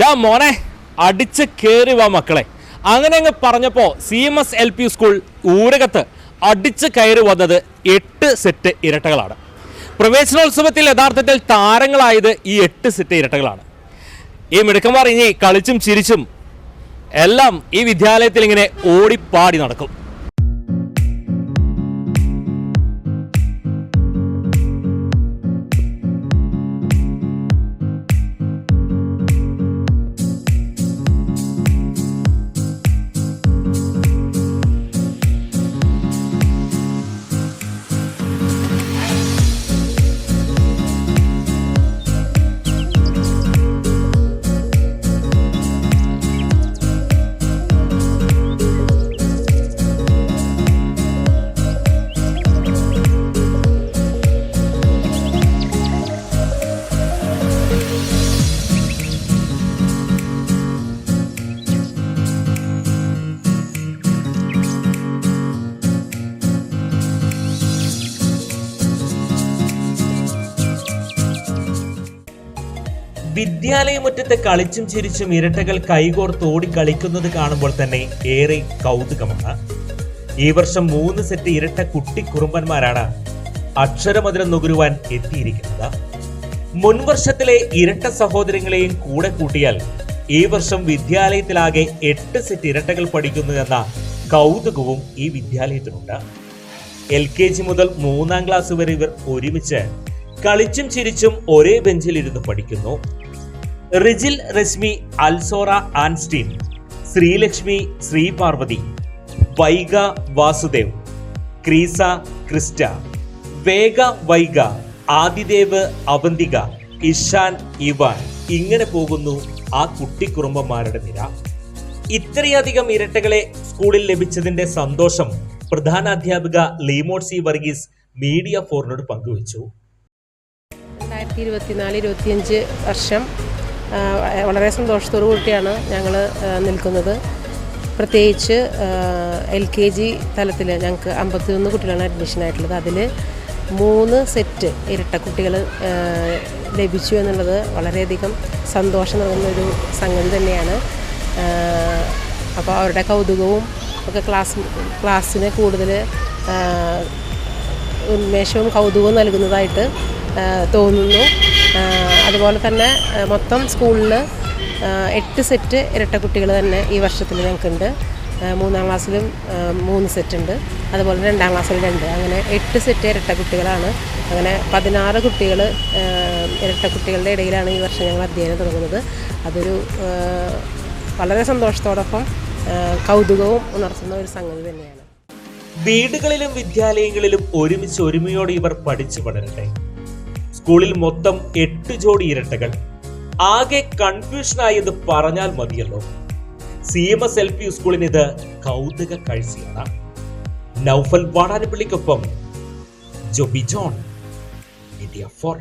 ഡാ മോനെ അടിച്ച് കയറി വാ മക്കളെ. അങ്ങനെ അങ്ങ് പറഞ്ഞപ്പോൾ CMS LP സ്കൂൾ ഊരകത്ത് അടിച്ച് കയറി വന്നത് 8 സെറ്റ് ഇരട്ടകളാണ്. പ്രവേശനോത്സവത്തിൽ യഥാർത്ഥത്തിൽ താരങ്ങളായത് ഈ 8 സെറ്റ് ഇരട്ടകളാണ്. ഈ മിടുക്കന്മാർ ഇനി കളിച്ചും ചിരിച്ചും എല്ലാം ഈ വിദ്യാലയത്തിൽ ഇങ്ങനെ ഓടിപ്പാടി നടക്കും. വിദ്യാലയമുറ്റത്ത് കളിച്ചും ചിരിച്ചും ഇരട്ടകൾ കൈകോർത്ത് ഓടി കളിക്കുന്നത് കാണുമ്പോൾ തന്നെ ഏറെ കൗതുകമാണ്. ഈ വർഷം 3 സെറ്റ് ഇരട്ട കുട്ടി കുറുമ്പന്മാരാണ് അക്ഷരമധുരം നുകരുവാൻ എത്തിയിരിക്കുന്നത്. മുൻവർഷത്തിലെ ഇരട്ട സഹോദരങ്ങളെയും കൂടെ കൂട്ടിയാൽ ഈ വർഷം വിദ്യാലയത്തിലാകെ 8 സെറ്റ് ഇരട്ടകൾ പഠിക്കുന്നു എന്ന കൗതുകവും ഈ വിദ്യാലയത്തിനുണ്ട്. LKG മുതൽ 3ാം ക്ലാസ് വരെ ഇവർ ഒരുമിച്ച് കളിച്ചും ചിരിച്ചും ഒരേ ബെഞ്ചിലിരുന്ന് പഠിക്കുന്നു. റിജിൽ രശ്മി, അൽസോറ ആൻസ്റ്റീൻ, ശ്രീലക്ഷ്മി ശ്രീപാർവതി, വൈഗ വാസുദേവ്, ക്രീസ ക്രിസ്റ്റ, വേഗ വൈഗ, ആദിദേവ് അവന്തിക, ഇഷാൻ ഇവാൻ, ഇങ്ങനെ പോകുന്നു ആ കുട്ടിക്കുറുമ്പന്മാരുടെ നിര. ഇത്രയധികം ഇരട്ടകളെ സ്കൂളിൽ ലഭിച്ചതിന്റെ സന്തോഷം പ്രധാനാധ്യാപിക ലീമോഡ് സി വർഗീസ് മീഡിയ ഫോറിനോട് പങ്കുവച്ചു. 2024-25 വർഷം വളരെ സന്തോഷത്തോടു കൂടിയാണ് ഞങ്ങൾ നിൽക്കുന്നത്. പ്രത്യേകിച്ച് LKG തലത്തിൽ ഞങ്ങൾക്ക് 51 കുട്ടികളാണ് അഡ്മിഷൻ ആയിട്ടുള്ളത്. അതിൽ 3 സെറ്റ് ഇരട്ട കുട്ടികൾ ലഭിച്ചു എന്നുള്ളത് വളരെയധികം സന്തോഷം നൽകുന്നൊരു സംഗതി തന്നെയാണ്. അപ്പോൾ അവരുടെ കൗതുകവും ഒക്കെ ക്ലാസ്സിന് കൂടുതൽ ഉന്മേഷവും കൗതുകവും നൽകുന്നതായിട്ട് തോന്നുന്നു. അതുപോലെ തന്നെ മൊത്തം സ്കൂളിൽ 8 സെറ്റ് ഇരട്ട കുട്ടികൾ തന്നെ ഈ വർഷത്തിൽ ഞങ്ങൾക്കുണ്ട്. 3ാം ക്ലാസ്സിലും 3 സെറ്റ് ഉണ്ട്, അതുപോലെ 2ാം ക്ലാസ്സിൽ 2, അങ്ങനെ 8 സെറ്റ് ഇരട്ട കുട്ടികളാണ്. അങ്ങനെ 16 കുട്ടികൾ ഇരട്ട കുട്ടികളുടെ ഇടയിലാണ് ഈ വർഷം ഞങ്ങൾ അധ്യയനം തുടങ്ങുന്നത്. അതൊരു വളരെ സന്തോഷത്തോടൊപ്പം കൗതുകവും ഉണർത്തുന്ന ഒരു സംഗതി തന്നെയാണ്. വീടുകളിലും വിദ്യാലയങ്ങളിലും ഒരുമയോടെ ഇവർ പഠിച്ചു വളരട്ടെ. സ്കൂളിൽ മൊത്തം 8 ജോഡി ഇരട്ടകൾ. ആകെ കൺഫ്യൂഷനായെന്ന് പറഞ്ഞാൽ മതിയല്ലോ. CMS LP സ്കൂളിന് ഇത് കൗതുക കാഴ്ചയാണ്. നൗഫൽ വാടാനപ്പള്ളിക്കൊപ്പം ജോബി ജോൺ, മീഡിയ 4.